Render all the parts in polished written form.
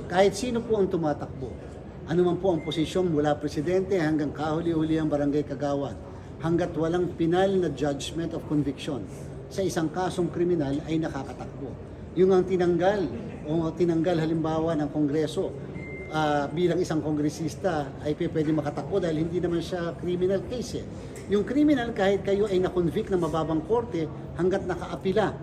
kahit sino po ang tumatakbo, ano man po ang posisyon mula presidente hanggang kahuli-huli ang barangay kagawad, hanggat walang pinal na judgment of conviction sa isang kasong kriminal ay nakakatakbo. Yung ang tinanggal halimbawa ng Kongreso bilang isang kongresista ay pwede makatakbo dahil hindi naman siya criminal case. Yung criminal, kahit kayo ay na-convict ng mababang korte, hanggat nakaapila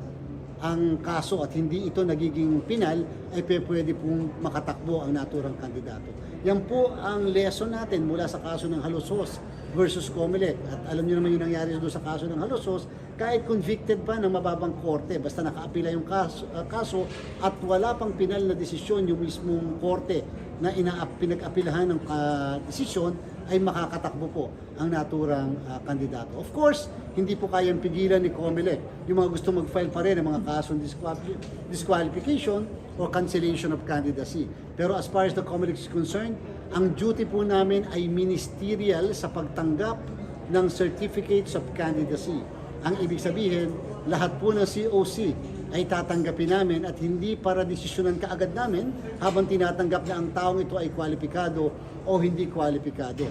ang kaso at hindi ito nagiging pinal, ay pwede pong makatakbo ang naturang kandidato. Yan po ang lesson natin mula sa kaso ng Halusos versus Comelec. At alam niyo naman yung nangyari doon sa kaso ng Halusos, kahit convicted pa ng mababang korte, basta nakaapila yung kaso at wala pang pinal na desisyon yung mismong korte na pinag-apilahan ng desisyon, ay makakatakbo po ang naturang kandidato. Of course, hindi po kayang pigilan ni Comelec yung mga gusto mag-file pa rin ng mga kasong disqualification or cancellation of candidacy. Pero as far as the Comelec is concerned, ang duty po namin ay ministerial sa pagtanggap ng certificates of candidacy. Ang ibig sabihin, lahat po ng COC ay tatanggapin namin at hindi para desisyonan kaagad namin habang tinatanggap na ang taong ito ay kwalipikado o hindi kwalipikado.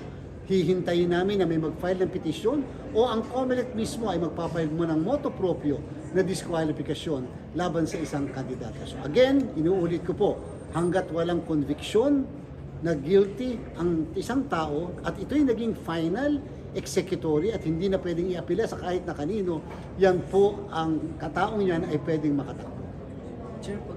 Hihintayin namin na may mag-file ng petisyon o ang Comelec mismo ay magpapile mo ng motu proprio na disqualifikasyon laban sa isang kandidato. So again, inuulit ko po, hanggat walang conviction na guilty ang isang tao at ito'y naging final executory at hindi na pwedeng iapila sa kahit na kanino, yan po ang kataong yan ay pwedeng makatakbo.